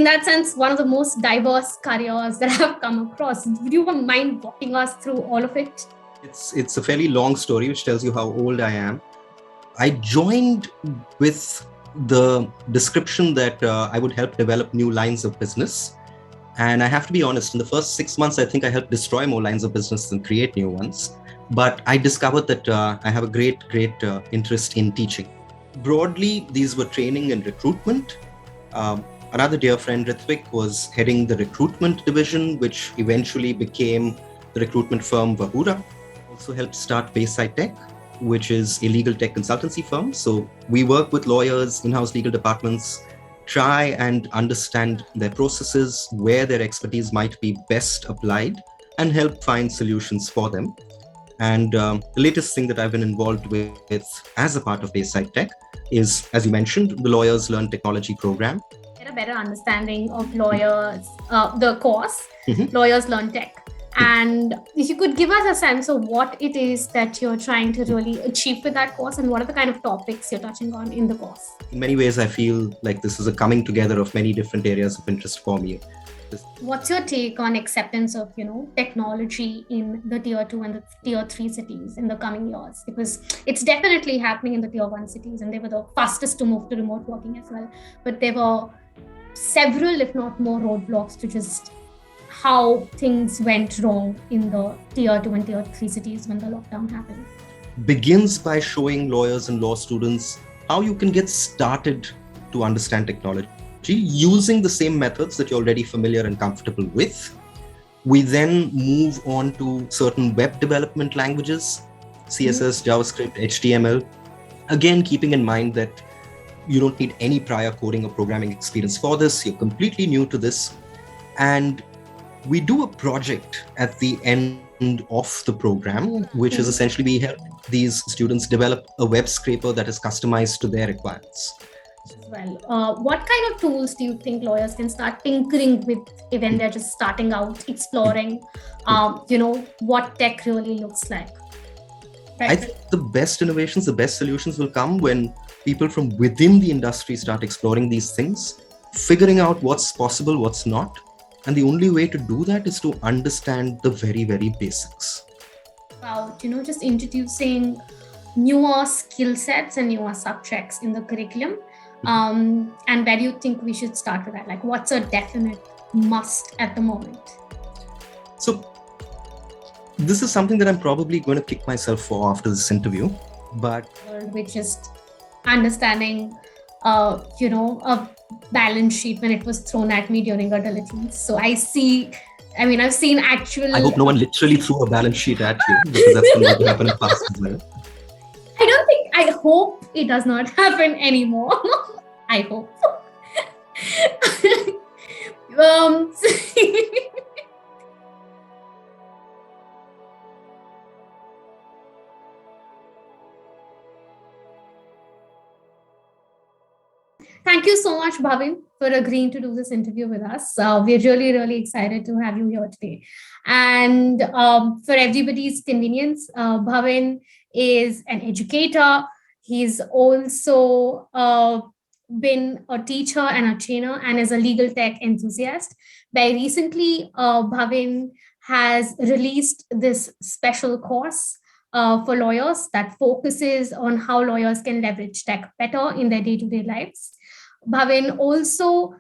that sense, one of the most diverse careers that I've come across. Would you mind walking us through all of it? It's a fairly long story, which tells you how old I am. I joined with the description that I would help develop new lines of business. And I have to be honest, in the first 6 months, I think I helped destroy more lines of business than create new ones. But I discovered that I have a great interest in teaching. Broadly, these were training and recruitment. Another dear friend, Ritvik, was heading the recruitment division, which eventually became the recruitment firm Vahura. Also helped start Bayside Tech, which is a legal tech consultancy firm. So we work with lawyers, in-house legal departments, try and understand their processes, where their expertise might be best applied, and help find solutions for them. And the latest thing that I've been involved with as a part of Bayside Tech is, as you mentioned, the Lawyers Learn Technology program. Get a better understanding of lawyers, the course, Lawyers Learn Tech. And if you could give us a sense of what it is that you're trying to really achieve with that course and what are the kind of topics you're touching on in the course? In many ways, I feel like this is a coming together of many different areas of interest for me. What's your take on acceptance of, technology in the tier 2 and the tier 3 cities in the coming years? Because it's definitely happening in the tier 1 cities, and they were the fastest to move to remote working as well. But there were several, if not more, roadblocks to just how things went wrong in the tier 2 and tier 3 cities when the lockdown happened. Begins by showing lawyers and law students how you can get started to understand technology using the same methods that you're already familiar and comfortable with. We then move on to certain web development languages, CSS, JavaScript, HTML. Again, keeping in mind that you don't need any prior coding or programming experience for this. You're completely new to this. And we do a project at the end of the program, which is essentially we help these students develop a web scraper that is customized to their requirements. Well, what kind of tools do you think lawyers can start tinkering with when they're just starting out, exploring, what tech really looks like? Right? I think the best innovations, the best solutions will come when people from within the industry start exploring these things, figuring out what's possible, what's not. And the only way to do that is to understand the very, very basics. About, just introducing newer skill sets and newer subjects in the curriculum. And where do you think we should start with that? Like, what's a definite must at the moment? So this is something that I'm probably going to kick myself for after this interview, but which is understanding, a balance sheet when it was thrown at me during a diligence. So I've seen actual... I hope no one literally threw a balance sheet at you, because that's going to happen in the past as well. I hope it does not happen anymore. I hope. Thank you so much, Bhavin, for agreeing to do this interview with us. We're really, really excited to have you here today. And for everybody's convenience, Bhavin is an educator. He's also been a teacher and a trainer and is a legal tech enthusiast. Very recently, Bhavin has released this special course for lawyers that focuses on how lawyers can leverage tech better in their day-to-day lives. Bhavin also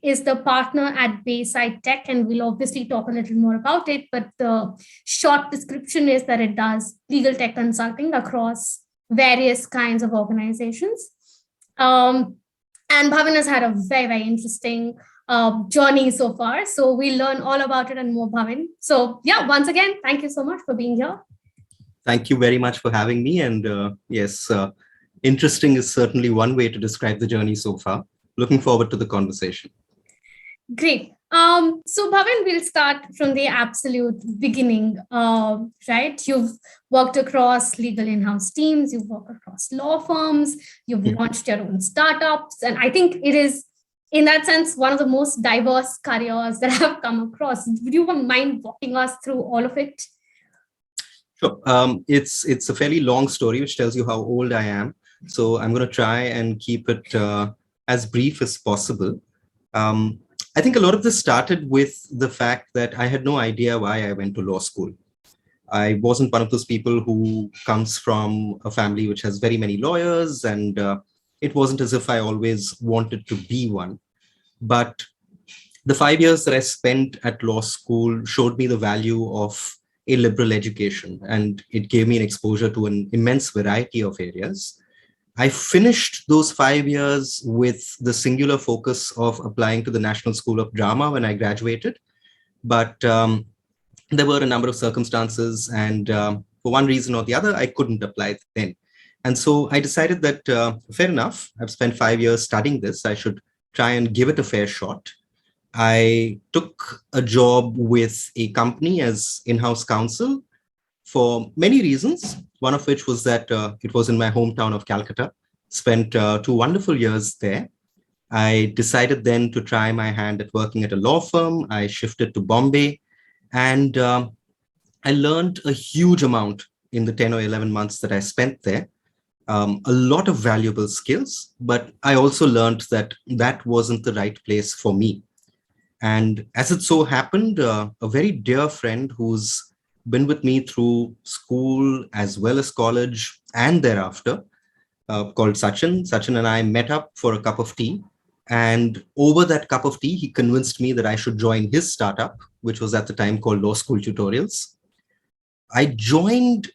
is the partner at Bayside Tech, and we'll obviously talk a little more about it, but the short description is that it does legal tech consulting across various kinds of organizations. And Bhavin has had a very, very interesting journey so far. So we'll learn all about it and more, Bhavin. So once again, thank you so much for being here. Thank you very much for having me. And yes, interesting is certainly one way to describe the journey so far. Looking forward to the conversation. Great. So Bhavin, we'll start from the absolute beginning, right? You've worked across legal in-house teams, you've worked across law firms, you've launched your own startups. And I think it is, in that sense, one of the most diverse careers that I've come across. Would you mind walking us through all of it? Sure. It's a fairly long story, which tells you how old I am. So I'm going to try and keep it as brief as possible. Um, I think a lot of this started with the fact that I had no idea why I went to law school. I wasn't one of those people who comes from a family which has very many lawyers, and it wasn't as if I always wanted to be one. But the 5 years that I spent at law school showed me the value of a liberal education, and it gave me an exposure to an immense variety of areas. I finished those 5 years with the singular focus of applying to the National School of Drama when I graduated. But there were a number of circumstances, and for one reason or the other, I couldn't apply then. And so I decided that fair enough, I've spent 5 years studying this. I should try and give it a fair shot. I took a job with a company as in house counsel for many reasons, one of which was that it was in my hometown of Calcutta. Spent 2 wonderful years there. I decided then to try my hand at working at a law firm. I shifted to Bombay, and I learned a huge amount in the 10 or 11 months that I spent there. A lot of valuable skills, but I also learned that that wasn't the right place for me. And as it so happened, a very dear friend who's been with me through school as well as college and thereafter, called Sachin. Sachin and I met up for a cup of tea. And over that cup of tea, he convinced me that I should join his startup, which was at the time called Law School Tutorials. I joined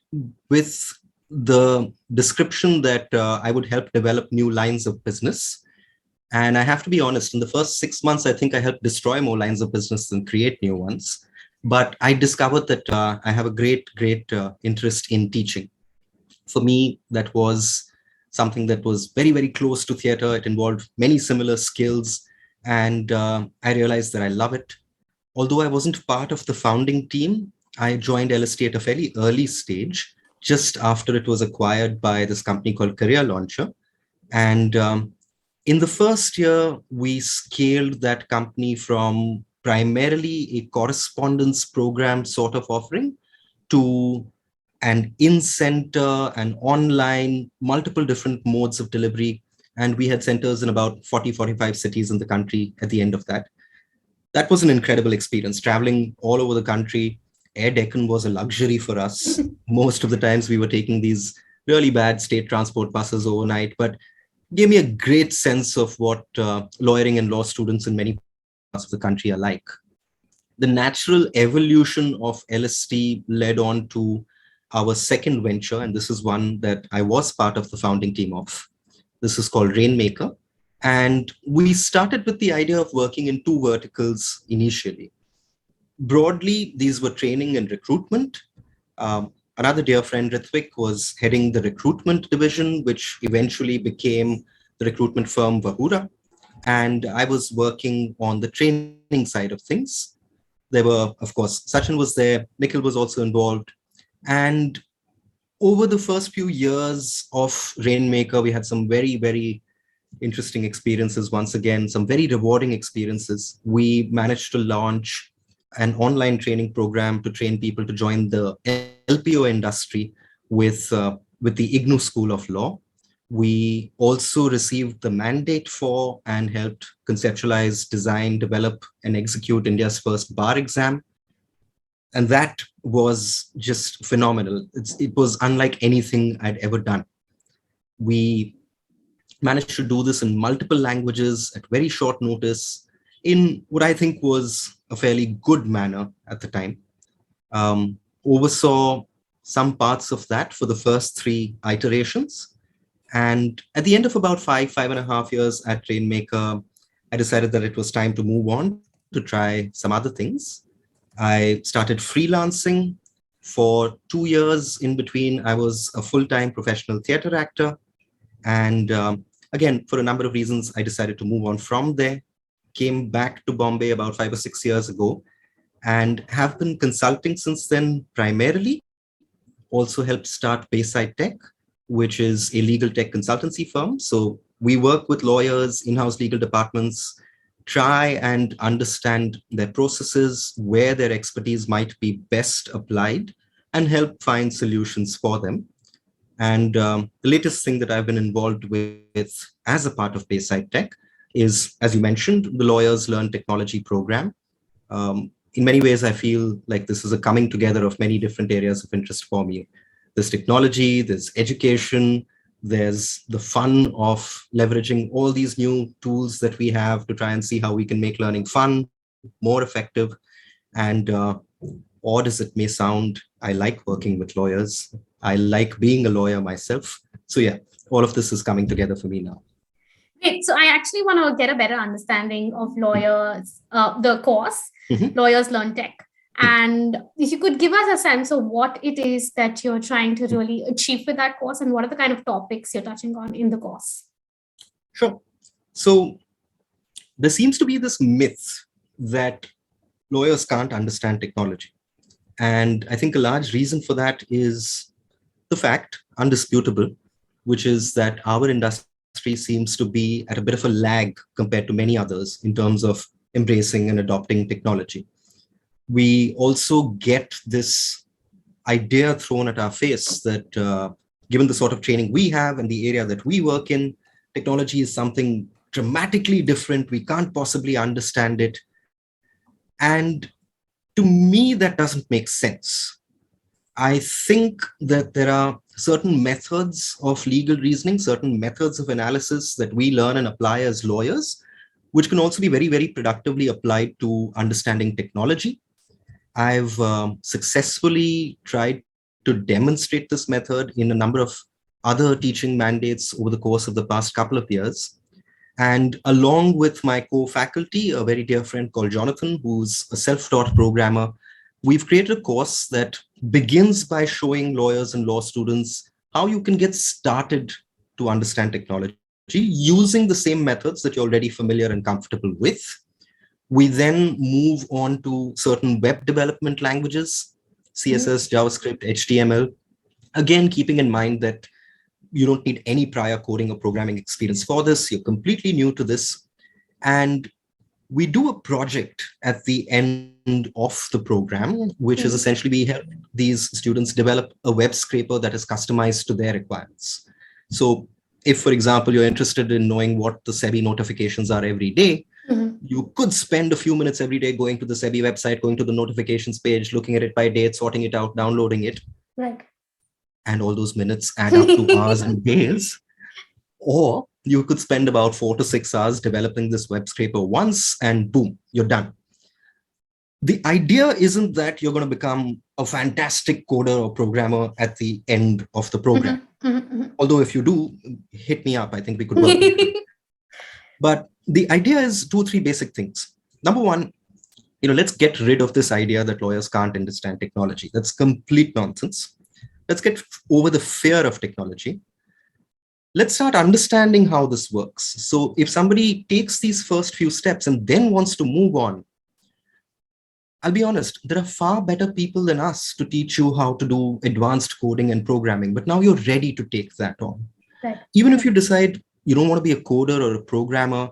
with the description that I would help develop new lines of business. And I have to be honest, in the first 6 months, I think I helped destroy more lines of business than create new ones. But I discovered that I have a great interest in teaching. For me, that was something that was very close to theater. It involved many similar skills. And I realized that I love it. Although I wasn't part of the founding team, I joined LST at a fairly early stage, just after it was acquired by this company called Career Launcher. And in the first year, we scaled that company from primarily a correspondence program sort of offering to an in-center and online, multiple different modes of delivery. And we had centers in about 40, 45 cities in the country at the end of that. That was an incredible experience, traveling all over the country. Air Deccan was a luxury for us. Most of the times we were taking these really bad state transport buses overnight, but gave me a great sense of what lawyering and law students in many parts of the country are like. The natural evolution of LST led on to our second venture, and this is one that I was part of the founding team of. This is called Rainmaker. And we started with the idea of working in two verticals initially. Broadly, these were training and recruitment. Another dear friend, Ritvik, was heading the recruitment division, which eventually became the recruitment firm Vahura. And I was working on the training side of things. There were, of course, Sachin was there, Nikhil was also involved. And over the first few years of Rainmaker, we had some very interesting experiences. Once again, some very rewarding experiences. We managed to launch an online training program to train people to join the LPO industry with the IGNU School of Law. We also received the mandate for and helped conceptualize, design, develop, and execute India's first bar exam. And that was just phenomenal. It was unlike anything I'd ever done. We managed to do this in multiple languages at very short notice in what I think was a fairly good manner at the time. Oversaw some parts of that for the first 3 iterations. And at the end of about 5.5 years at Rainmaker, I decided that it was time to move on to try some other things. I started freelancing. For 2 years in between, I was a full-time professional theater actor. And again, for a number of reasons, I decided to move on from there, came back to Bombay about 5 or 6 years ago, and have been consulting since then primarily. Also helped start Bayside Tech, which is a legal tech consultancy firm. So we work with lawyers, in-house legal departments, try and understand their processes, where their expertise might be best applied, and help find solutions for them. And the latest thing that I've been involved with as a part of Bayside Tech is, as you mentioned, the Lawyers Learn Technology program. In many ways, I feel like this is a coming together of many different areas of interest for me. There's technology, there's education, there's the fun of leveraging all these new tools that we have to try and see how we can make learning fun, more effective. And odd as it may sound, I like working with lawyers. I like being a lawyer myself. So yeah, all of this is coming together for me now. Great. So I actually want to get a better understanding of lawyers, the course, Lawyers Learn Tech. And if you could give us a sense of what it is that you're trying to really achieve with that course, and what are the kind of topics you're touching on in the course? Sure. So there seems to be this myth that lawyers can't understand technology. And I think a large reason for that is the fact, undisputable, which is that our industry seems to be at a bit of a lag compared to many others in terms of embracing and adopting technology. We also get this idea thrown at our face that given the sort of training we have and the area that we work in, technology is something dramatically different. We can't possibly understand it. And to me, that doesn't make sense. I think that there are certain methods of legal reasoning, certain methods of analysis that we learn and apply as lawyers, which can also be very, very productively applied to understanding technology. I've successfully tried to demonstrate this method in a number of other teaching mandates over the course of the past couple of years. And along with my co-faculty, a very dear friend called Jonathan, who's a self-taught programmer, we've created a course that begins by showing lawyers and law students how you can get started to understand technology using the same methods that you're already familiar and comfortable with. We then move on to certain web development languages, CSS, JavaScript, HTML, again, keeping in mind that you don't need any prior coding or programming experience for this. You're completely new to this. And we do a project at the end of the program, which is essentially we help these students develop a web scraper that is customized to their requirements. So if, for example, you're interested in knowing what the SEBI notifications are every day, you could spend a few minutes every day going to the SEBI website, going to the notifications page, looking at it by date, sorting it out, downloading it. Right. And all those minutes add up to hours and days. Or you could spend about 4 to 6 hours developing this web scraper once and boom, you're done. The idea isn't that you're going to become a fantastic coder or programmer at the end of the program. Although if you do, hit me up. I think we could work together. But the idea is 2 or 3 basic things. Number one, let's get rid of this idea that lawyers can't understand technology. That's complete nonsense. Let's get over the fear of technology. Let's start understanding how this works. So if somebody takes these first few steps and then wants to move on, I'll be honest, there are far better people than us to teach you how to do advanced coding and programming, but now you're ready to take that on. Right. Even if you decide you don't want to be a coder or a programmer,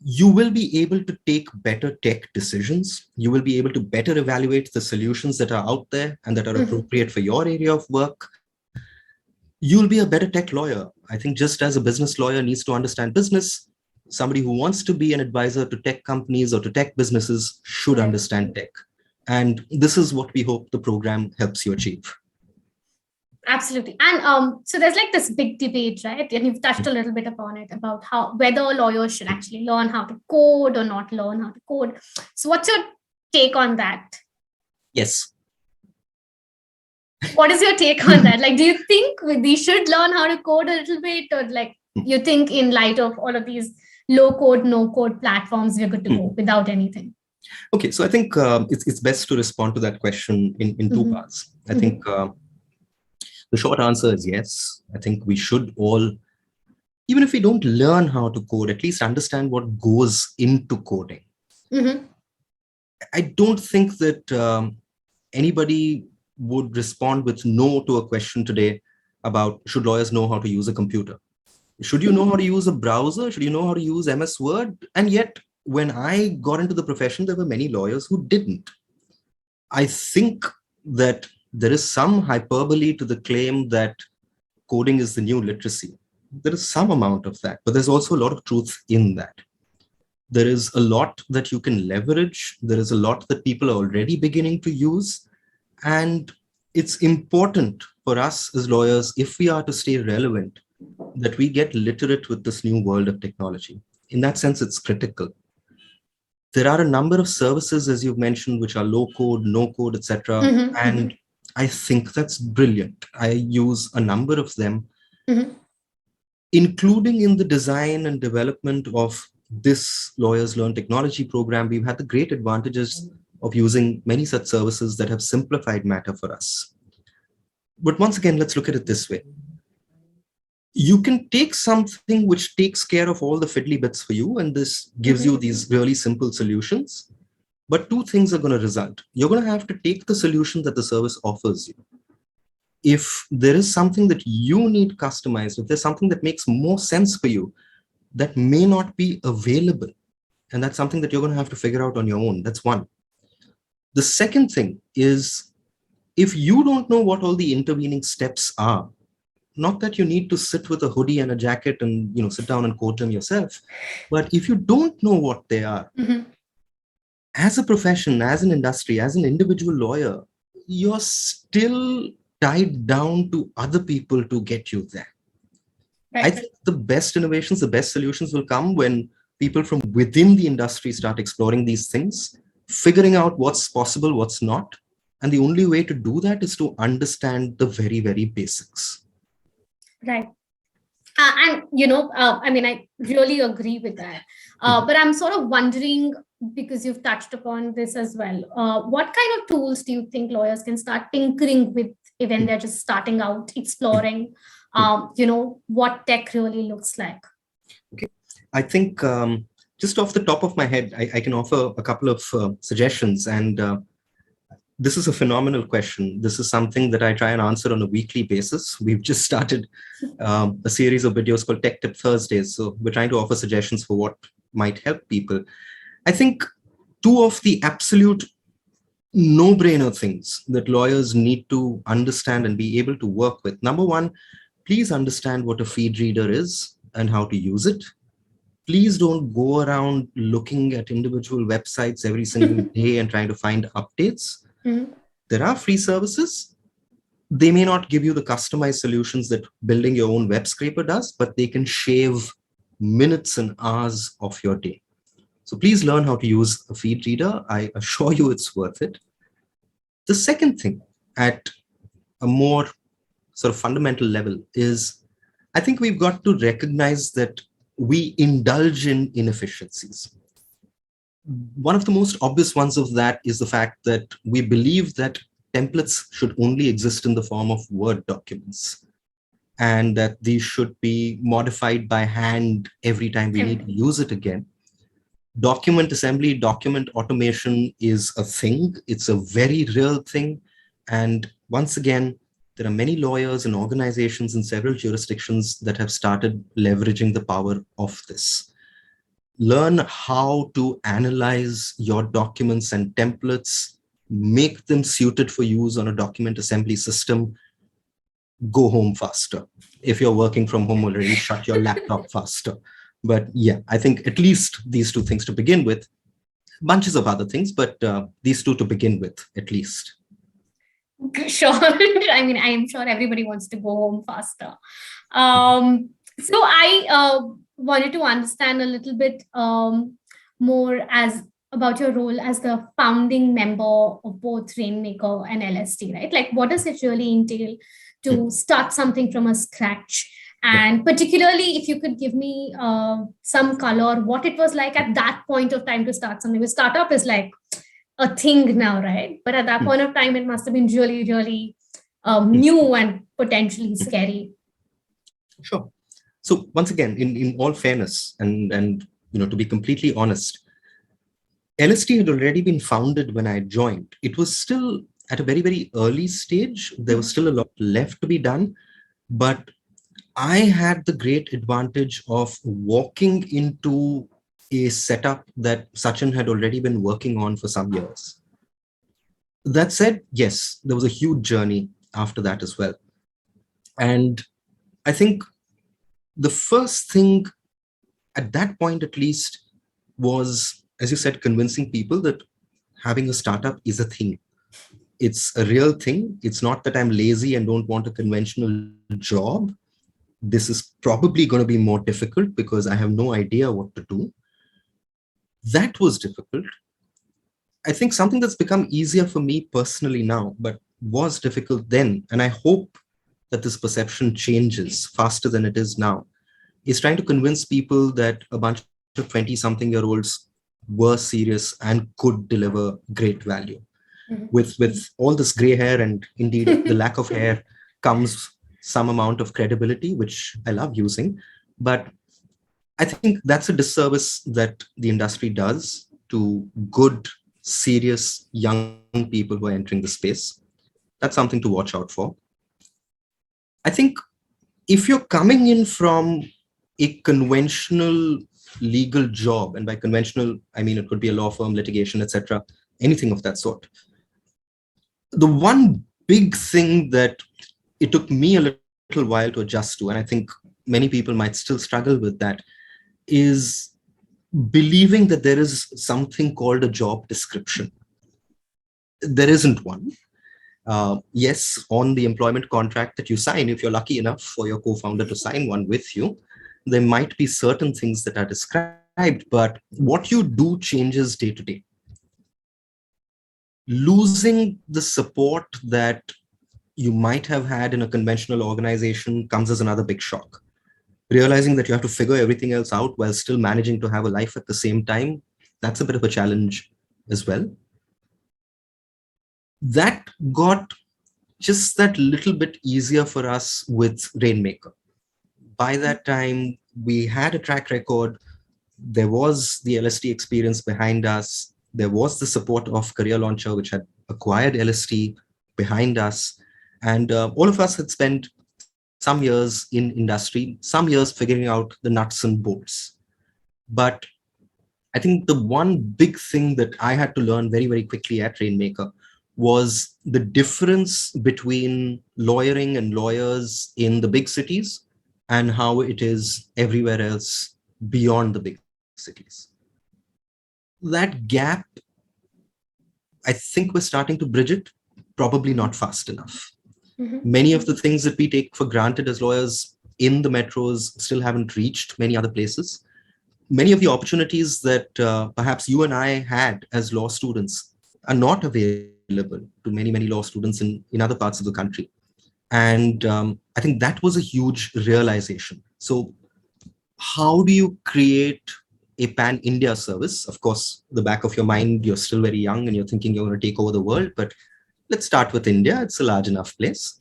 you will be able to take better tech decisions. You will be able to better evaluate the solutions that are out there and that are appropriate for your area of work. You'll be a better tech lawyer. I think just as a business lawyer needs to understand business, somebody who wants to be an advisor to tech companies or to tech businesses should understand tech. And this is what we hope the program helps you achieve. Absolutely. And so there's like this big debate, right? And you've touched a little bit upon it about whether lawyers should actually learn how to code or not learn how to code. So what's your take on that? Yes. What is your take on that? Like, do you think we should learn how to code a little bit, or like you think in light of all of these low code, no code platforms, we're good to go without anything? Okay. So I think it's best to respond to that question in 2 parts. I think the short answer is yes. I think we should all, even if we don't learn how to code, at least understand what goes into coding. I don't think that anybody would respond with no to a question today about should lawyers know how to use a computer? Should you know how to use a browser? Should you know how to use MS Word? And yet, when I got into the profession, there were many lawyers who didn't. I think that there is some hyperbole to the claim that coding is the new literacy. There is some amount of that, but there's also a lot of truth in that. There is a lot that you can leverage. There is a lot that people are already beginning to use. And it's important for us as lawyers, if we are to stay relevant, that we get literate with this new world of technology. In that sense, it's critical. There are a number of services, as you've mentioned, which are low code, no code, etc. And I think that's brilliant. I use a number of them, including in the design and development of this Lawyers Learn Technology program. We've had the great advantages of using many such services that have simplified matter for us. But once again, let's look at it this way. You can take something which takes care of all the fiddly bits for you, and this gives you these really simple solutions. But two things are going to result. You're going to have to take the solution that the service offers you. If there is something that you need customized, if there's something that makes more sense for you, that may not be available. And that's something that you're going to have to figure out on your own. That's one. The second thing is, if you don't know what all the intervening steps are, not that you need to sit with a hoodie and a jacket and sit down and code them yourself, but if you don't know what they are, as a profession, as an industry, as an individual lawyer, you're still tied down to other people to get you there. Right. I think the best innovations, the best solutions will come when people from within the industry start exploring these things, figuring out what's possible, what's not. And the only way to do that is to understand the very, very basics. Right. I really agree with that. But I'm sort of wondering, because you've touched upon this as well, what kind of tools do you think lawyers can start tinkering with when they're just starting out, exploring, what tech really looks like? Okay. I think just off the top of my head, I can offer a couple of suggestions. And this is a phenomenal question. This is something that I try and answer on a weekly basis. We've just started a series of videos called Tech Tip Thursdays. So we're trying to offer suggestions for what might help people. I think two of the absolute no-brainer things that lawyers need to understand and be able to work with. Number one, please understand what a feed reader is and how to use it. Please don't go around looking at individual websites every single day and trying to find updates. There are free services. They may not give you the customized solutions that building your own web scraper does, but they can shave minutes and hours of your day. So please learn how to use a feed reader. I assure you it's worth it. The second thing, at a more sort of fundamental level, is I think we've got to recognize that we indulge in inefficiencies. One of the most obvious ones of that is the fact that we believe that templates should only exist in the form of Word documents, and that these should be modified by hand every time we need to use it again. Document assembly, document automation is a thing. It's a very real thing. And once again, there are many lawyers and organizations in several jurisdictions that have started leveraging the power of this. Learn how to analyze your documents and templates, make them suited for use on a document assembly system. Go home faster. If you're working from home already, shut your laptop faster. But yeah, I think at least these two things to begin with. Bunches of other things, but these two to begin with, at least. Sure. I mean, I am sure everybody wants to go home faster. So I wanted to understand a little bit more about your role as the founding member of both Rainmaker and LST, right? Like, what does it really entail to start something from a scratch? And particularly, if you could give me some color, what it was like at that point of time to start something. The startup is like a thing now, right? But at that point of time, it must have been really, really new and potentially scary. Sure. So once again, in all fairness, and to be completely honest, LST had already been founded when I joined. It was still at a very, very early stage. There was still a lot left to be done, but I had the great advantage of walking into a setup that Sachin had already been working on for some years. That said, yes, there was a huge journey after that as well. And I think the first thing at that point, at least, was, as you said, convincing people that having a startup is a thing. It's a real thing. It's not that I'm lazy and don't want a conventional job. This is probably going to be more difficult because I have no idea what to do. That was difficult. I think something that's become easier for me personally now, but was difficult then. And I hope that this perception changes faster than it is now, is trying to convince people that a bunch of 20-something-year-olds were serious and could deliver great value. With all this gray hair and indeed the lack of hair comes some amount of credibility, which I love using. But I think that's a disservice that the industry does to good, serious young people who are entering the space. That's something to watch out for. I think if you're coming in from a conventional legal job, and by conventional, I mean it could be a law firm, litigation, etc., anything of that sort. The one big thing that it took me a little while to adjust to, and I think many people might still struggle with that, is believing that there is something called a job description. There isn't one. Yes, on the employment contract that you sign, if you're lucky enough for your co-founder to sign one with you, there might be certain things that are described, but what you do changes day to day. Losing the support that you might have had in a conventional organization comes as another big shock. Realizing that you have to figure everything else out while still managing to have a life at the same time, that's a bit of a challenge as well. That got just that little bit easier for us with Rainmaker. By that time, we had a track record. There was the LST experience behind us. There was the support of Career Launcher, which had acquired LST behind us. And all of us had spent some years in industry, some years figuring out the nuts and bolts. But I think the one big thing that I had to learn very, very quickly at Rainmaker was the difference between lawyering and lawyers in the big cities and how it is everywhere else beyond the big cities. That gap, I think we're starting to bridge it, probably not fast enough. Many of the things that we take for granted as lawyers in the metros still haven't reached many other places. Many of the opportunities that perhaps you and I had as law students are not available to many, many law students in other parts of the country. And I think that was a huge realization. So how do you create a pan-India service? Of course, the back of your mind, you're still very young and you're thinking you're going to take over the world, but let's start with India. It's a large enough place.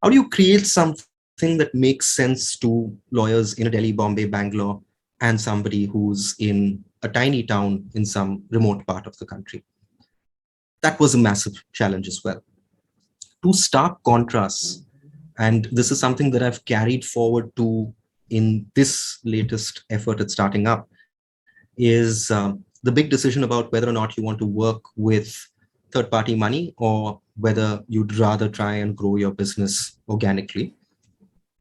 How do you create something that makes sense to lawyers in a Delhi, Bombay, Bangalore, and somebody who's in a tiny town in some remote part of the country? That was a massive challenge as well. Two stark contrasts, and this is something that I've carried forward to in this latest effort at starting up, is the big decision about whether or not you want to work with third-party money or whether you'd rather try and grow your business organically.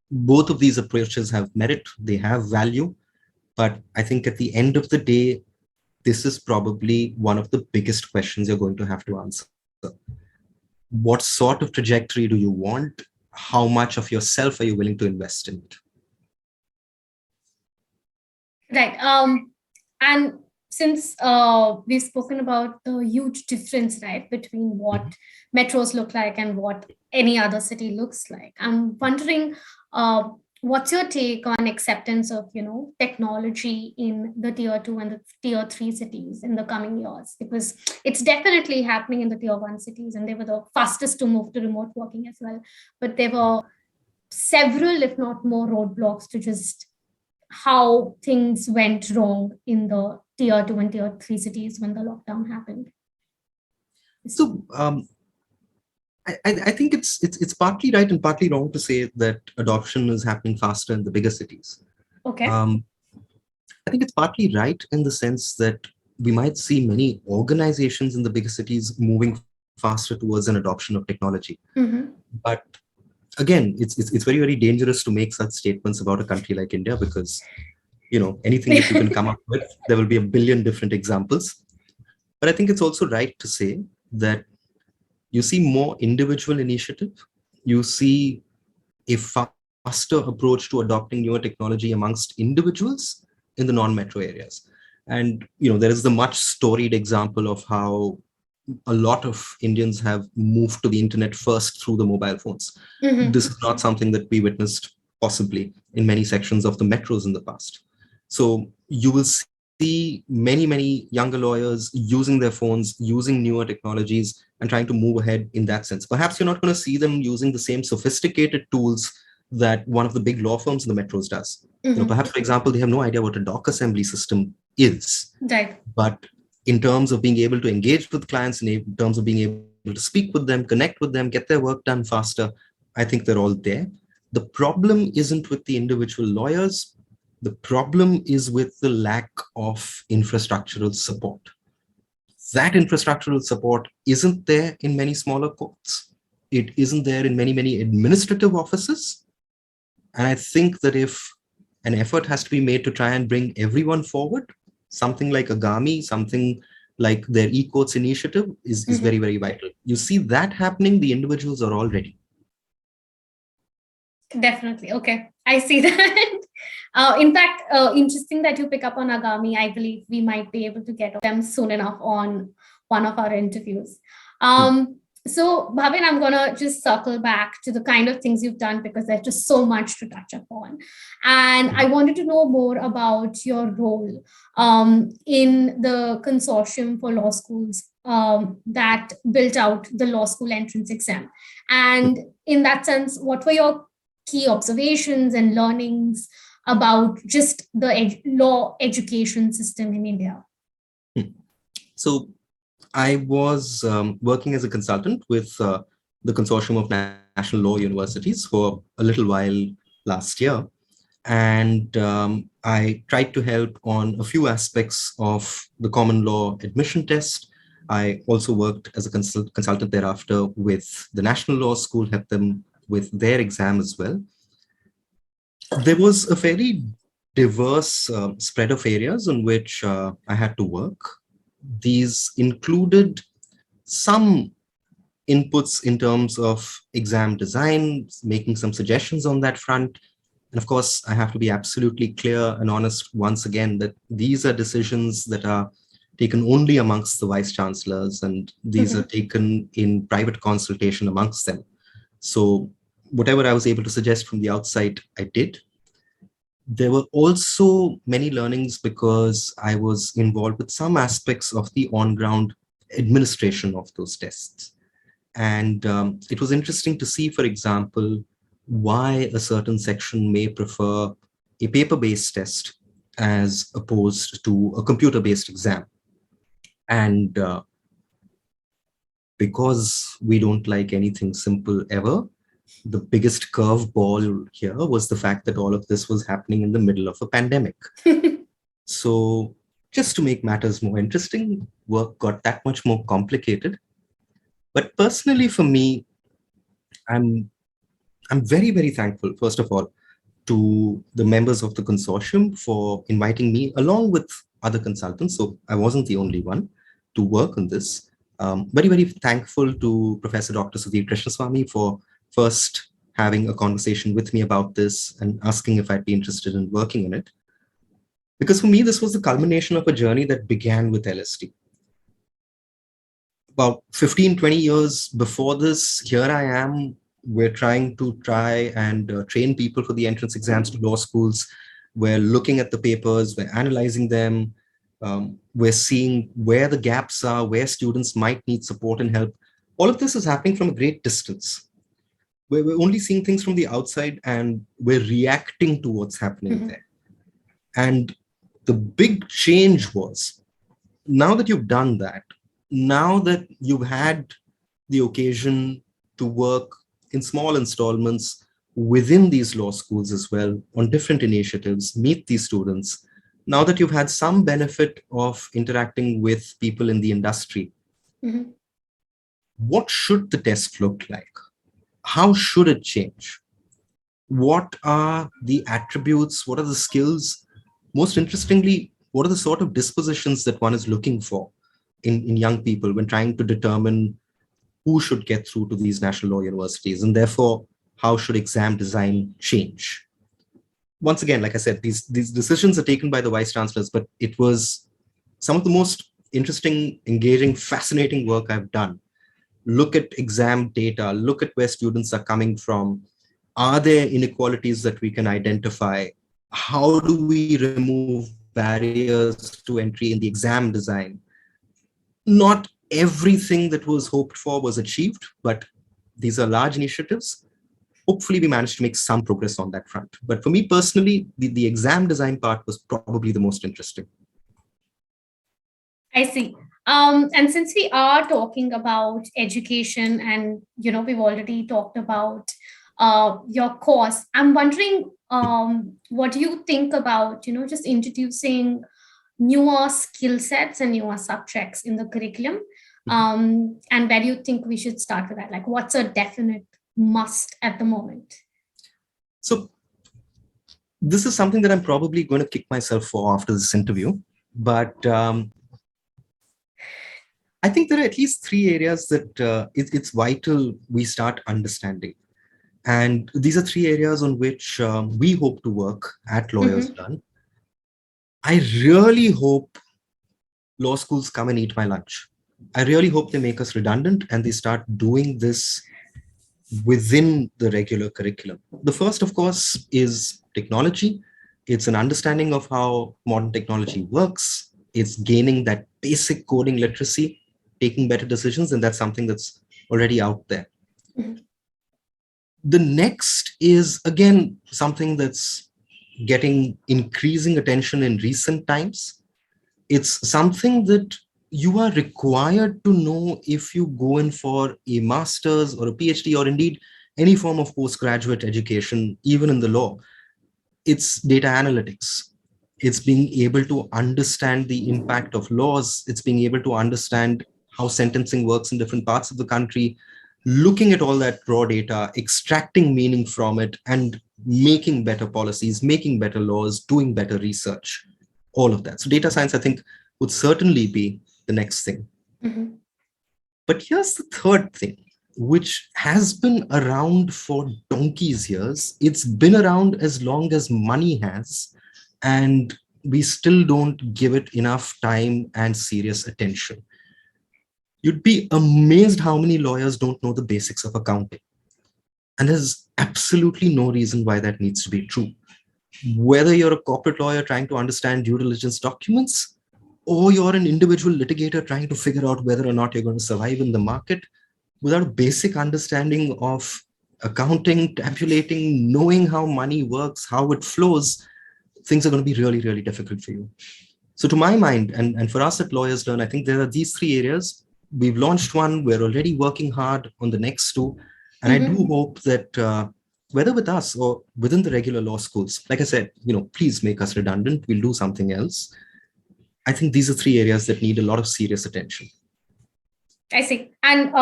Both of these approaches have merit, they have value, but I think at the end of the day, this is probably one of the biggest questions you're going to have to answer. What sort of trajectory do you want? How much of yourself are you willing to invest in it? Right. And since we've spoken about the huge difference, right, between what metros look like and what any other city looks like, I'm wondering, what's your take on acceptance of, technology in the tier 2 and the tier 3 cities in the coming years? Because it's definitely happening in the tier 1 cities, and they were the fastest to move to remote working as well. But there were several, if not more, roadblocks to just how things went wrong in the tier 2 and tier 3 cities when the lockdown happened. So I think it's partly right and partly wrong to say that adoption is happening faster in the bigger cities. Okay. I think it's partly right in the sense that we might see many organizations in the bigger cities moving faster towards an adoption of technology. But again, it's very, very dangerous to make such statements about a country like India, because anything that you can come up with, there will be a billion different examples. But I think it's also right to say that you see more individual initiative. You see a faster approach to adopting newer technology amongst individuals in the non-metro areas. And there is the much storied example of how a lot of Indians have moved to the internet first through the mobile phones. This is not something that we witnessed possibly in many sections of the metros in the past. So you will see many younger lawyers using their phones, using newer technologies, and trying to move ahead in that sense. Perhaps you're not going to see them using the same sophisticated tools that one of the big law firms in the metros does. Perhaps, for example, they have no idea what a doc assembly system is. Right. But in terms of being able to engage with clients, in terms of being able to speak with them, connect with them, get their work done faster, I think they're all there. The problem isn't with the individual lawyers. The problem is with the lack of infrastructural support. That infrastructural support isn't there in many smaller courts. It isn't there in many administrative offices. And I think that if an effort has to be made to try and bring everyone forward, something like Agami, something like their e-courts initiative is very vital. You see that happening, the individuals are all ready. Definitely. Okay. I see that. In fact, interesting that you pick up on Agami. I believe we might be able to get them soon enough on one of our interviews. So, Bhavin, I'm going to just circle back to the kind of things you've done because there's just so much to touch upon. And I wanted to know more about your role in the consortium for law schools that built out the law school entrance exam. And in that sense, what were your key observations and learnings about just the law education system in India? So I was working as a consultant with the Consortium of National Law Universities for a little while last year. And I tried to help on a few aspects of the common law admission test. I also worked as a consultant thereafter with the National Law School, helped them with their exam as well. There was a fairly diverse spread of areas in which I had to work. These included some inputs in terms of exam design, making some suggestions on that front. And of course, I have to be absolutely clear and honest once again that these are decisions that are taken only amongst the vice chancellors, and these are taken in private consultation amongst them. So whatever I was able to suggest from the outside, I did. There were also many learnings because I was involved with some aspects of the on-ground administration of those tests. And it was interesting to see, for example, why a certain section may prefer a paper-based test as opposed to a computer-based exam. And because we don't like anything simple ever, the biggest curveball here was the fact that all of this was happening in the middle of a pandemic. So just to make matters more interesting, work got that much more complicated. But personally for me, I'm very thankful, first of all, to the members of the consortium for inviting me along with other consultants. So I wasn't the only one to work on this. Very thankful to Professor Dr. Sudhir Krishnaswamy for first having a conversation with me about this and asking if I'd be interested in working in it. Because for me, this was the culmination of a journey that began with LST. About 15-20 years before this, here I am, we're trying and train people for the entrance exams to law schools. We're looking at the papers, we're analyzing them, we're seeing where the gaps are, where students might need support and help. All of this is happening from a great distance. We're only seeing things from the outside and we're reacting to what's happening there. And the big change was, now that you've done that, now that you've had the occasion to work in small installments within these law schools as well, on different initiatives, meet these students, now that you've had some benefit of interacting with people in the industry, what should the test look like? How should it change? What are the attributes? What are the skills most interestingly, what are the sort of dispositions that one is looking for in young people when trying to determine who should get through to these national law universities, and therefore how should exam design change? Once again, like I said, these decisions are taken by the vice chancellors, but it was some of the most interesting, engaging, fascinating work I've done. Look at exam data, look at where students are coming from. Are there inequalities that we can identify? How do we remove barriers to entry in the exam design? Not everything that was hoped for was achieved, but these are large initiatives. Hopefully we managed to make some progress on that front. But for me personally, the exam design part was probably the most interesting. I see. And since we are talking about education and, we've already talked about your course, I'm wondering, what do you think about, just introducing newer skill sets and newer subjects in the curriculum? And where do you think we should start with that? Like, what's a definite must at the moment? So this is something that I'm probably going to kick myself for after this interview. But I think there are at least three areas that it's vital we start understanding. And these are three areas on which we hope to work at Lawyers Learn. I really hope law schools come and eat my lunch. I really hope they make us redundant and they start doing this within the regular curriculum. The first, of course, is technology. It's an understanding of how modern technology works. It's gaining that basic coding literacy, taking better decisions, and that's something that's already out there. The next is, again, something that's getting increasing attention in recent times. It's something that you are required to know if you go in for a master's or a PhD or indeed any form of postgraduate education, even in the law. It's data analytics. It's being able to understand the impact of laws. It's being able to understand how sentencing works in different parts of the country, looking at all that raw data, extracting meaning from it, and making better policies, making better laws, doing better research, all of that. So data science, I think, would certainly be the next thing. But here's the third thing, which has been around for donkey's years. It's been around as long as money has, and we still don't give it enough time and serious attention. You'd be amazed how many lawyers don't know the basics of accounting. And there's absolutely no reason why that needs to be true. Whether you're a corporate lawyer trying to understand due diligence documents, or you're an individual litigator trying to figure out whether or not you're going to survive in the market, without a basic understanding of accounting, tabulating, knowing how money works, how it flows, things are going to be really, really difficult for you. So to my mind, and for us at Lawyers Learn, I think there are these three areas. We've launched one. We're already working hard on the next two. And I do hope that whether with us or within the regular law schools, like I said, please make us redundant. We'll do something else. I think these are three areas that need a lot of serious attention. I see. And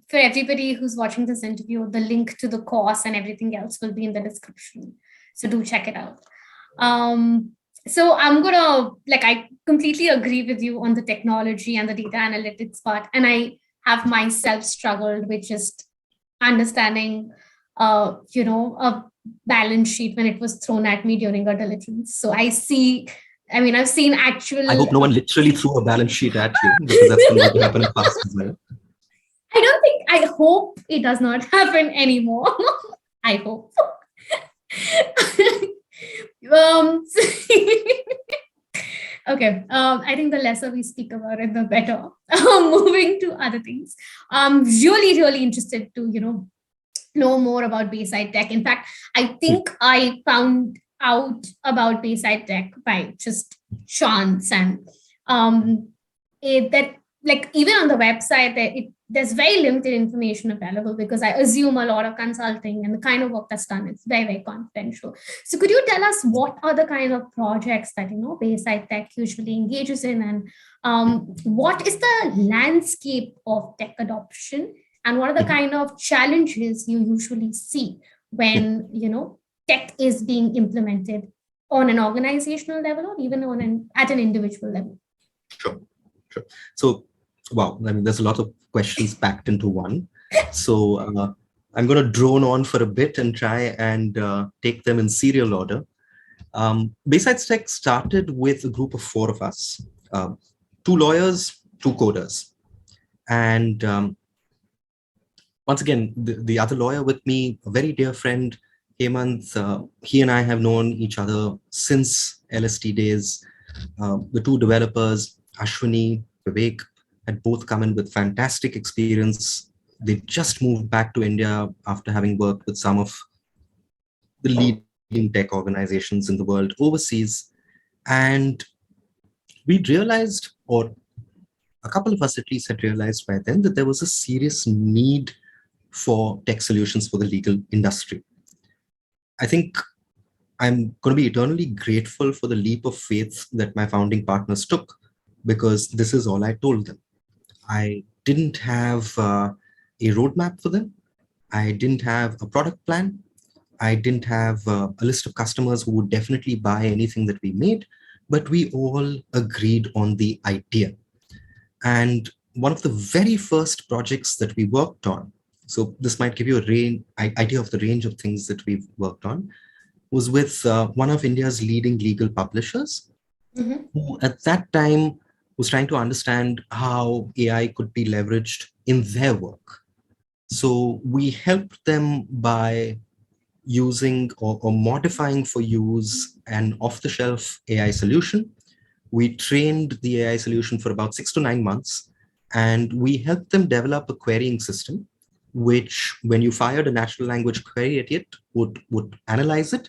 for everybody who's watching this interview, the link to the course and everything else will be in the description. So do check it out. So I'm I completely agree with you on the technology and the data analytics part. And I have myself struggled with just understanding, a balance sheet when it was thrown at me during a diligence. So I've seen actual... I hope no one literally threw a balance sheet at you, because that's been going to happen in the past as well. I hope it does not happen anymore. I hope. Okay. I think the lesser we speak about it, the better. Moving to other things. I'm really, really interested to, know more about Bayside Tech. In fact, I think I found out about Bayside Tech by just chance, and even on the website there's very limited information available, because I assume a lot of consulting and the kind of work that's done is very, very confidential. So could you tell us what are the kind of projects that Bayside Tech usually engages in, and what is the landscape of tech adoption, and what are the kind of challenges you usually see when tech is being implemented on an organizational level or even at an individual level? Sure. So, wow, I mean, there's a lot of questions packed into one. So I'm going to drone on for a bit and try and take them in serial order. Bayside Tech started with a group of 4 of us, 2 lawyers, 2 coders. And once again, the other lawyer with me, a very dear friend, Hemant, he and I have known each other since LST days. The 2 developers, Ashwini, Vivek, had both come in with fantastic experience. They just moved back to India after having worked with some of the leading tech organizations in the world overseas. And we realized, or a couple of us at least had realized by then, that there was a serious need for tech solutions for the legal industry. I think I'm going to be eternally grateful for the leap of faith that my founding partners took, because this is all I told them. I didn't have a roadmap for them. I didn't have a product plan. I didn't have a list of customers who would definitely buy anything that we made, but we all agreed on the idea. And one of the very first projects that we worked on, so this might give you a idea of the range of things that we've worked on, was with one of India's leading legal publishers, who at that time was trying to understand how AI could be leveraged in their work. So we helped them by using or modifying for use an off-the-shelf AI solution. We trained the AI solution for about 6 to 9 months, and we helped them develop a querying system, which when you fired a natural language query at it, would analyze it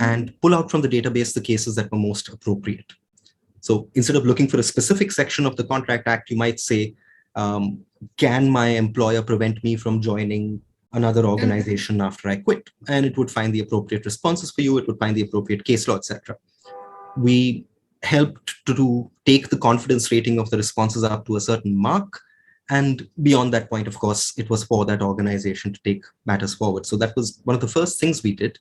and pull out from the database the cases that were most appropriate. So instead of looking for a specific section of the Contract Act, you might say, can my employer prevent me from joining another organization after I quit? And it would find the appropriate responses for you. It would find the appropriate case law, etc. We helped to take the confidence rating of the responses up to a certain mark. And beyond that point, of course, it was for that organization to take matters forward. So that was one of the first things we did.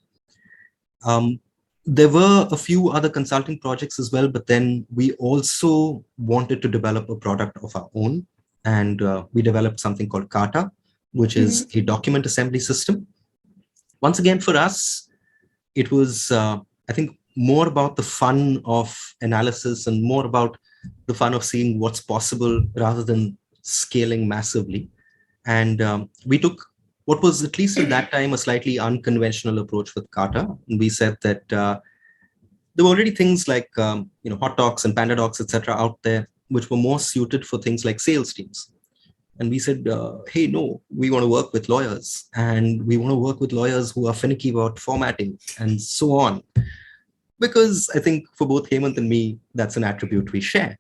There were a few other consulting projects as well, but then we also wanted to develop a product of our own. And we developed something called Kata, which is a document assembly system. Once again, for us, it was, I think, more about the fun of analysis and more about the fun of seeing what's possible rather than scaling massively. And we took what was, at least at that time, a slightly unconventional approach with Kata. And we said that there were already things like Hot Docs and Panda Docs, etc., out there, which were more suited for things like sales teams. And we said, hey, no, we want to work with lawyers, and we want to work with lawyers who are finicky about formatting and so on. Because I think for both Hemant and me, that's an attribute we share.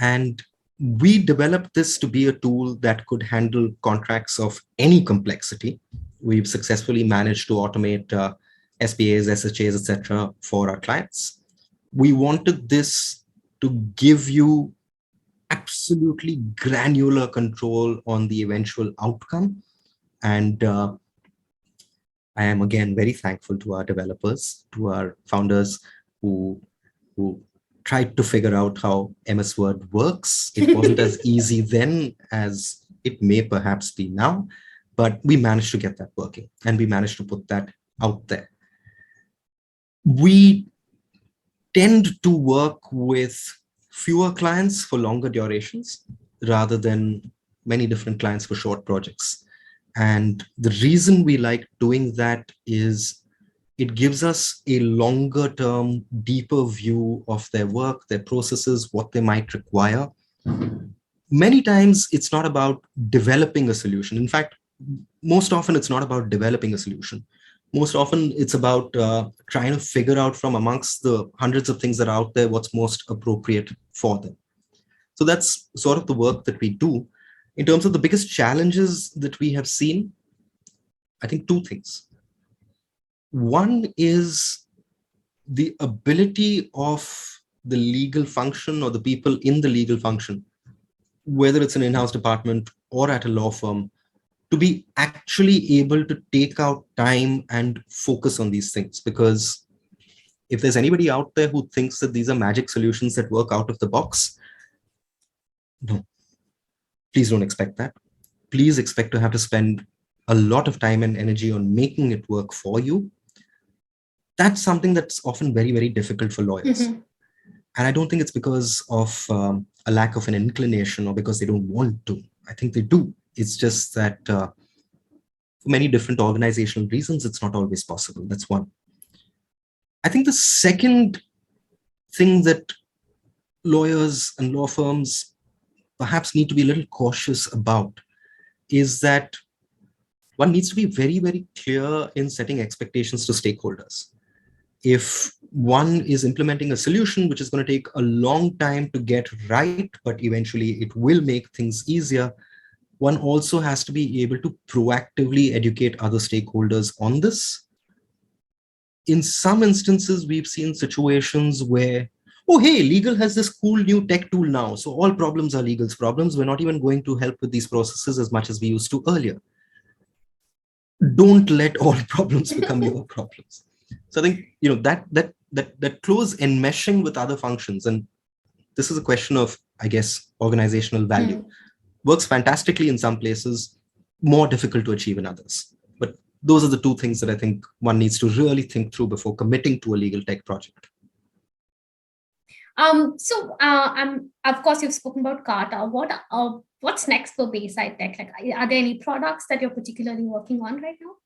And we developed this to be a tool that could handle contracts of any complexity. We've successfully managed to automate SPAs, SHAs, etc. for our clients. We wanted this to give you absolutely granular control on the eventual outcome. And I am again very thankful to our developers, to our founders who tried to figure out how MS Word works. It wasn't as easy then as it may perhaps be now, but we managed to get that working and we managed to put that out there. We tend to work with fewer clients for longer durations rather than many different clients for short projects. And the reason we like doing that is it gives us a longer term, deeper view of their work, their processes, what they might require. Many times it's not about developing a solution. In fact, most often it's not about developing a solution. Most often it's about trying to figure out from amongst the hundreds of things that are out there, what's most appropriate for them. So that's sort of the work that we do. In terms of the biggest challenges that we have seen, I think 2 things. One is the ability of the legal function or the people in the legal function, whether it's an in-house department or at a law firm, to be actually able to take out time and focus on these things. Because If there's anybody out there who thinks that these are magic solutions that work out of the box, no, please don't expect that. Please expect to have to spend a lot of time and energy on making it work for you. That's something that's often very, very difficult for lawyers. Mm-hmm. And I don't think it's because of a lack of an inclination or because they don't want to. I think they do. It's just that for many different organizational reasons, it's not always possible. That's one. I think the second thing that lawyers and law firms perhaps need to be a little cautious about is that one needs to be very, very clear in setting expectations to stakeholders. If one is implementing a solution which is going to take a long time to get right, but eventually it will make things easier, one also has to be able to proactively educate other stakeholders on this. In some instances, we've seen situations where, oh, hey, legal has this cool new tech tool now, so all problems are legal's problems. We're not even going to help with these processes as much as we used to earlier. Don't let all problems become your problems. So I think that close enmeshing with other functions, and this is a question of, I guess, organizational value, works fantastically in some places, more difficult to achieve in others. But those are the two things that I think one needs to really think through before committing to a legal tech project. Of course, you've spoken about Carta. What's next for Bayside Tech? Like, are there any products that you're particularly working on right now?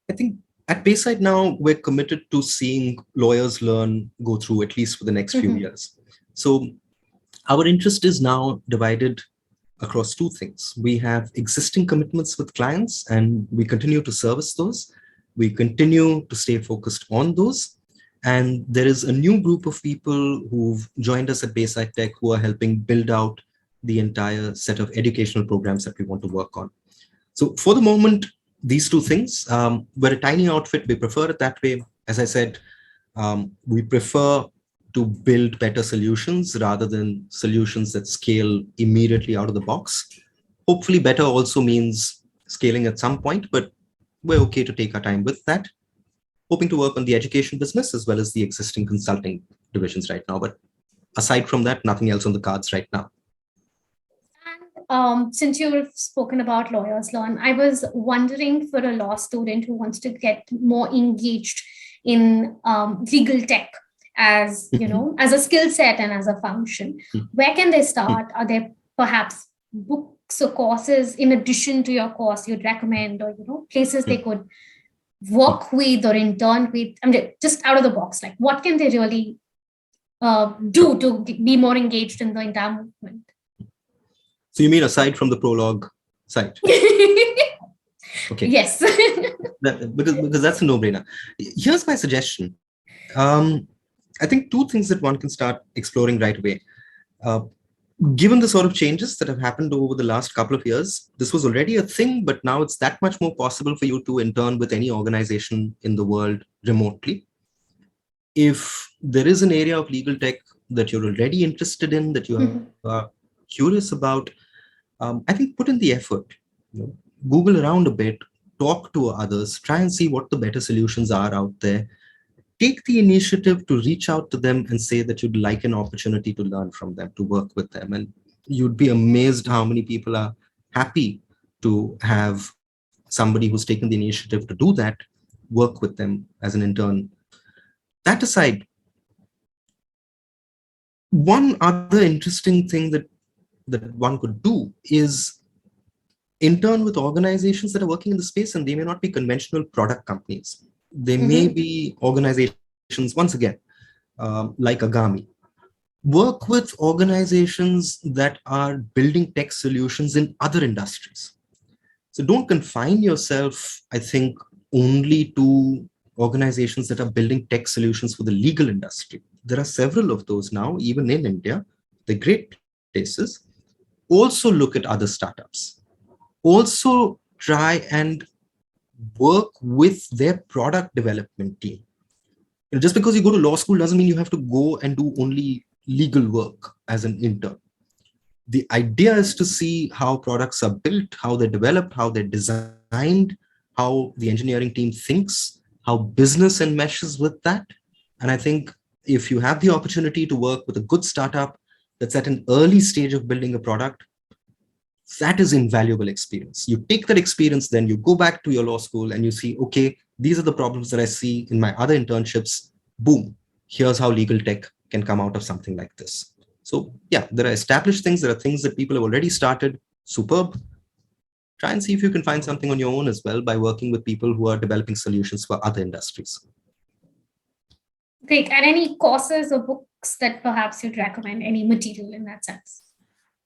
I think at Bayside now, we're committed to seeing lawyers learn, go through at least for the next few years. So our interest is now divided across two things. We have existing commitments with clients, and we continue to service those. We continue to stay focused on those. And there is a new group of people who've joined us at Bayside Tech who are helping build out the entire set of educational programs that we want to work on. So for the moment, these two things, we're a tiny outfit. We prefer it that way. As I said, we prefer to build better solutions rather than solutions that scale immediately out of the box. Hopefully better also means scaling at some point, but we're okay to take our time with that. Hoping to work on the education business as well as the existing consulting divisions right now. But aside from that, nothing else on the cards right now. And since you've spoken about Lawyers Learn, I was wondering, for a law student who wants to get more engaged in legal tech as, as a skill set and as a function, where can they start? Are there perhaps books or courses in addition to your course you'd recommend, or, places they could work with or intern with? I mean, just out of the box, like, what can they really do to be more engaged in the entire movement? So you mean aside from the Prolawgue site? Okay. Yes. because that's a no-brainer. Here's my suggestion. I think two things that one can start exploring right away. Given the sort of changes that have happened over the last couple of years, this was already a thing, but now it's that much more possible for you to intern with any organization in the world remotely. If there is an area of legal tech that you're already interested in, that you are curious about, I think put in the effort. Google around a bit, talk to others, try and see what the better solutions are out there. Take the initiative to reach out to them and say that you'd like an opportunity to learn from them, to work with them. And you'd be amazed how many people are happy to have somebody who's taken the initiative to do that, work with them as an intern. That aside, one other interesting thing that one could do is intern with organizations that are working in the space, and they may not be conventional product companies. They may be organizations, once again, like Agami. Work with organizations that are building tech solutions in other industries. So don't confine yourself, I think, only to organizations that are building tech solutions for the legal industry. There are several of those now, even in India. They're great places. Also look at other startups. Also try and work with their product development team. Just because you go to law school doesn't mean you have to go and do only legal work as an intern. The idea is to see how products are built, how they're developed, how they're designed, how the engineering team thinks, how business enmeshes with that, And I think if you have the opportunity to work with a good startup that's at an early stage of building a product, that is invaluable experience. You take that experience, then you go back to your law school and you see, okay, these are the problems that I see in my other internships. Boom, here's how legal tech can come out of something like this. So yeah, there are established things. There are things that people have already started. Superb. Try and see if you can find something on your own as well by working with people who are developing solutions for other industries. Great. And any courses or books that perhaps you'd recommend, any material in that sense?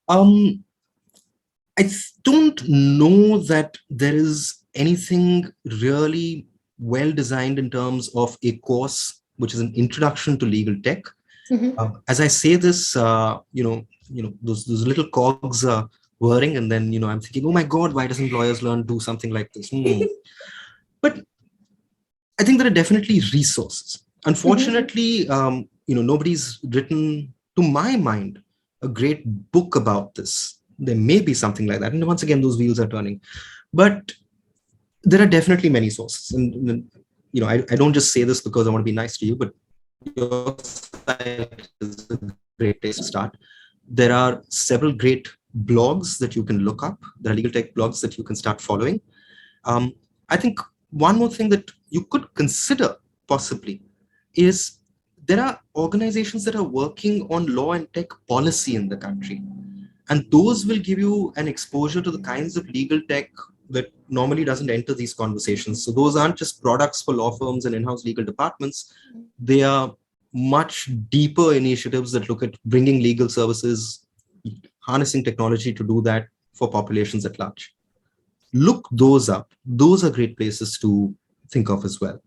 I don't know that there is anything really well designed in terms of a course which is an introduction to legal tech. As I say this, those little cogs are whirring, and then I'm thinking, oh my God, why doesn't lawyers learn do something like this? But I think there are definitely resources. Unfortunately, nobody's written, to my mind, a great book about this. There may be something like that, and once again, those wheels are turning. But there are definitely many sources, and I don't just say this because I want to be nice to you, but your site is a great place to start. There are several great blogs that you can look up. There are legal tech blogs that you can start following. I think one more thing that you could consider possibly is there are organizations that are working on law and tech policy in the country. And those will give you an exposure to the kinds of legal tech that normally doesn't enter these conversations. So those aren't just products for law firms and in-house legal departments. They are much deeper initiatives that look at bringing legal services, harnessing technology to do that for populations at large. Look those up. Those are great places to think of as well.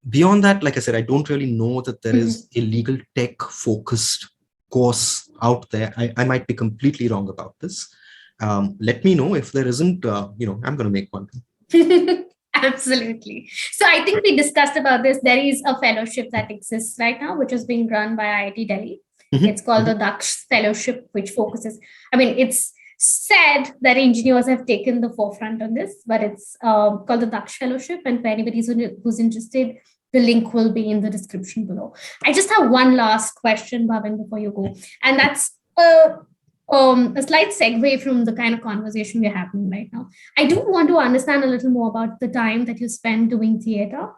Beyond that, like I said, I don't really know that there is a legal tech focused course out there. I might be completely wrong about this. Let me know if there isn't, I'm going to make one. Absolutely. So I think we discussed about this. There is a fellowship that exists right now, which is being run by IIT Delhi. It's called the Daksh Fellowship, which focuses, it's said that engineers have taken the forefront on this, but it's called the Daksh Fellowship. And for anybody who's interested, the link will be in the description below. I just have one last question, Bhavin, before you go. And that's a slight segue from the kind of conversation we're having right now. I do want to understand a little more about the time that you spend doing theater,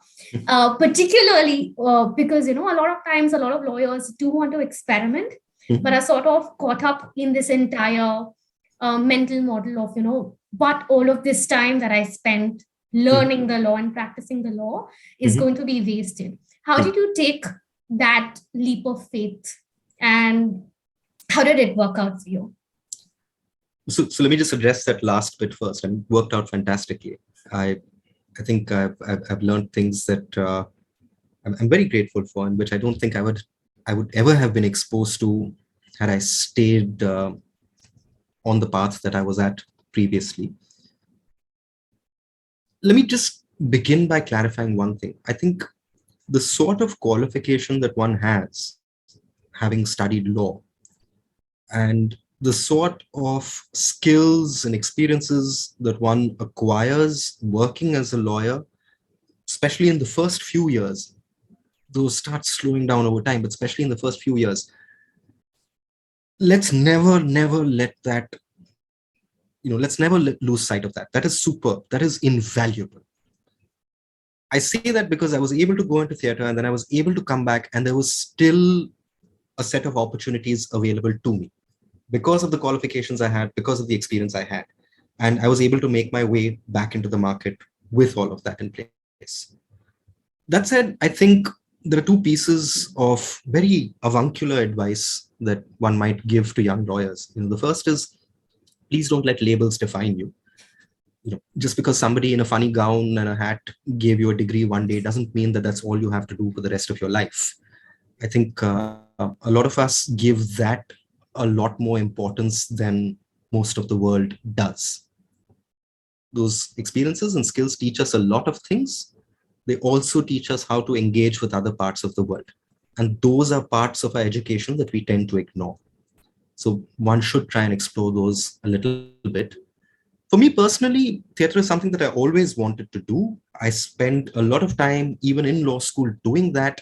particularly because, a lot of times, a lot of lawyers do want to experiment, but are sort of caught up in this entire mental model of, but all of this time that I spent learning the law and practicing the law is going to be wasted. How did you take that leap of faith, and how did it work out for you? So let me just address that last bit first. And it worked out fantastically. I think I've learned things that I'm very grateful for, and which I don't think I would ever have been exposed to had I stayed on the path that I was at previously. Let me just begin by clarifying one thing. I think the sort of qualification that one has, having studied law, and the sort of skills and experiences that one acquires working as a lawyer, especially in the first few years, those start slowing down over time, but especially in the first few years, let's never let that, let's never lose sight of that. That is superb. That is invaluable. I say that because I was able to go into theater, and then I was able to come back, and there was still a set of opportunities available to me because of the qualifications I had, because of the experience I had. And I was able to make my way back into the market with all of that in place. That said, I think there are two pieces of very avuncular advice that one might give to young lawyers. The first is, please don't let labels define you. Just because somebody in a funny gown and a hat gave you a degree one day doesn't mean that that's all you have to do for the rest of your life. I think a lot of us give that a lot more importance than most of the world does. Those experiences and skills teach us a lot of things. They also teach us how to engage with other parts of the world. And those are parts of our education that we tend to ignore. So one should try and explore those a little bit. For me personally, theater is something that I always wanted to do. I spent a lot of time, even in law school, doing that.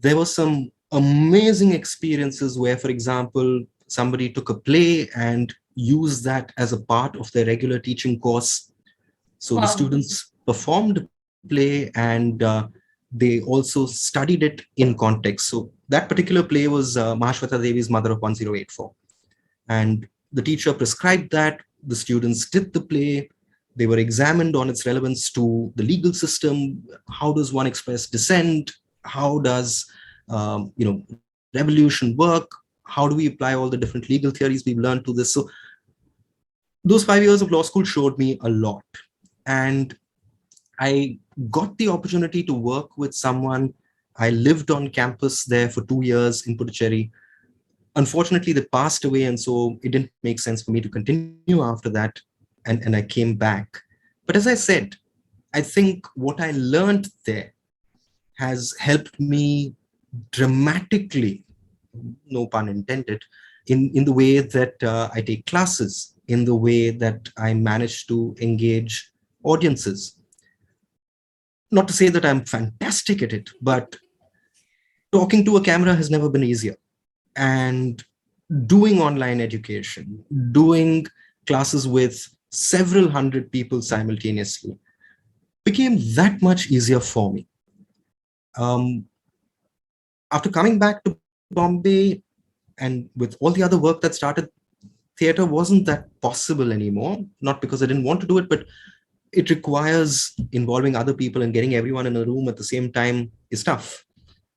There were some amazing experiences where, for example, somebody took a play and used that as a part of their regular teaching course. So the Wow. students performed a play and they also studied it in context. So that particular play was Mahashweta Devi's Mother of 1084. And the teacher prescribed that. The students did the play. They were examined on its relevance to the legal system. How does one express dissent? How does revolution work? How do we apply all the different legal theories we've learned to this? So those 5 years of law school showed me a lot. And I got the opportunity to work with someone. I lived on campus there for 2 years in Puducherry. Unfortunately, they passed away, and so it didn't make sense for me to continue after that. And I came back. But as I said, I think what I learned there has helped me dramatically, no pun intended, in the way that I take classes, in the way that I manage to engage audiences. Not to say that I'm fantastic at it, but talking to a camera has never been easier. And doing online education, doing classes with several hundred people simultaneously became that much easier for me. After coming back to Bombay and with all the other work that started, theater wasn't that possible anymore. Not because I didn't want to do it, but it requires involving other people, and getting everyone in a room at the same time is tough.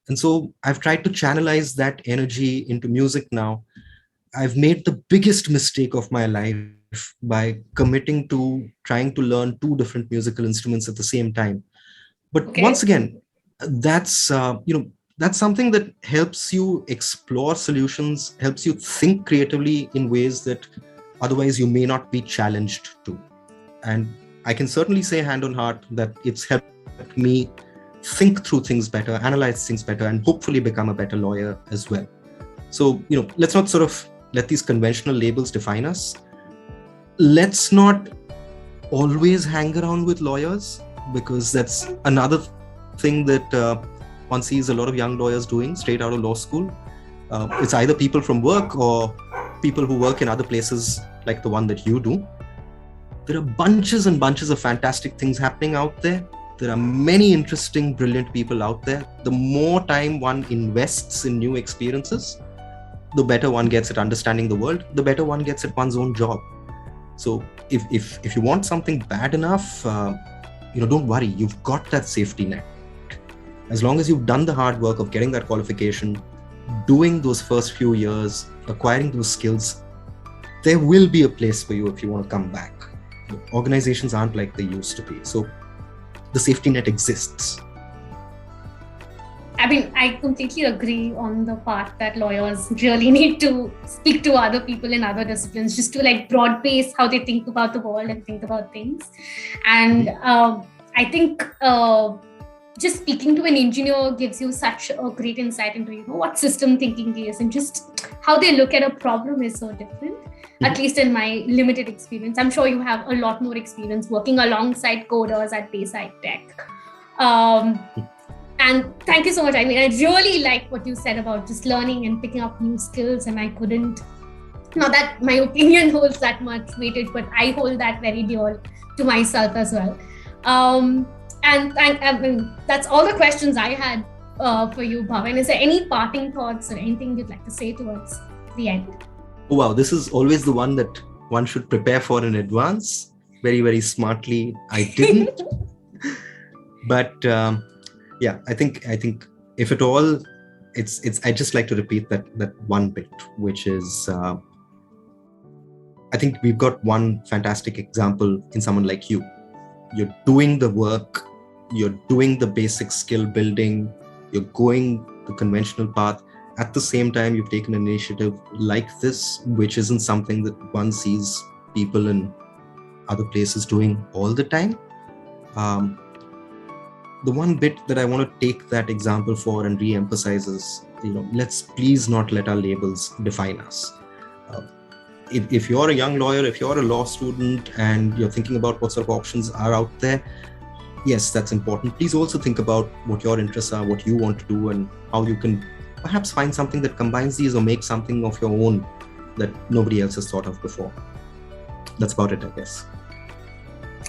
And so I've tried to channelize that energy into music now. I've made the biggest mistake of my life by committing to trying to learn two different musical instruments at the same time. But once Okay. again, that's that's something that helps you explore solutions, helps you think creatively in ways that otherwise you may not be challenged to. And I can certainly say hand on heart that it's helped me think through things better, analyze things better, and hopefully become a better lawyer as well. So, let's not sort of let these conventional labels define us. Let's not always hang around with lawyers, because that's another thing that one sees a lot of young lawyers doing straight out of law school. It's either people from work or people who work in other places like the one that you do. There are bunches and bunches of fantastic things happening out there. There are many interesting, brilliant people out there. The more time one invests in new experiences, the better one gets at understanding the world, the better one gets at one's own job. So if you want something bad enough, don't worry, you've got that safety net. As long as you've done the hard work of getting that qualification, doing those first few years, acquiring those skills, there will be a place for you if you want to come back. Organizations aren't like they used to be. So the safety net exists. I mean, I completely agree on the part that lawyers really need to speak to other people in other disciplines, just to like broad base how they think about the world and think about things. And I think just speaking to an engineer gives you such a great insight into what system thinking is, and just how they look at a problem is so different. At least in my limited experience. I'm sure you have a lot more experience working alongside coders at Bayside Tech. And thank you so much. I mean, I really like what you said about just learning and picking up new skills. And I couldn't, not that my opinion holds that much weightage, but I hold that very dear to myself as well. And that's all the questions I had for you, Bhavin. Is there any parting thoughts or anything you'd like to say towards the end? Oh, wow, this is always the one that one should prepare for in advance. Very, very smartly, I didn't. But yeah, I think if at all, it's. I just like to repeat that one bit, which is, I think we've got one fantastic example in someone like you. You're doing the work, you're doing the basic skill building, you're going the conventional path. At the same time, you've taken an initiative like this, which isn't something that one sees people in other places doing all the time. The one bit that I want to take that example for and re-emphasize is, let's please not let our labels define us. If you're a young lawyer, if you're a law student and you're thinking about what sort of options are out there, yes, that's important. Please also think about what your interests are, what you want to do, and how you can perhaps find something that combines these or make something of your own that nobody else has thought of before. That's about it, I guess.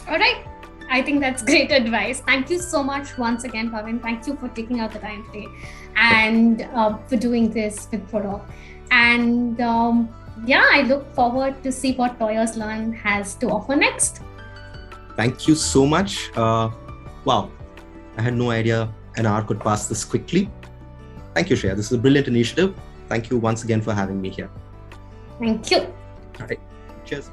All right. I think that's great advice. Thank you so much once again, Bhavin. Thank you for taking out the time today and for doing this with Prolawgue. And I look forward to see what Lawyers Learn has to offer next. Thank you so much. Wow, I had no idea an hour could pass this quickly. Thank you, Shreya. This is a brilliant initiative. Thank you once again for having me here. Thank you. All right. Cheers.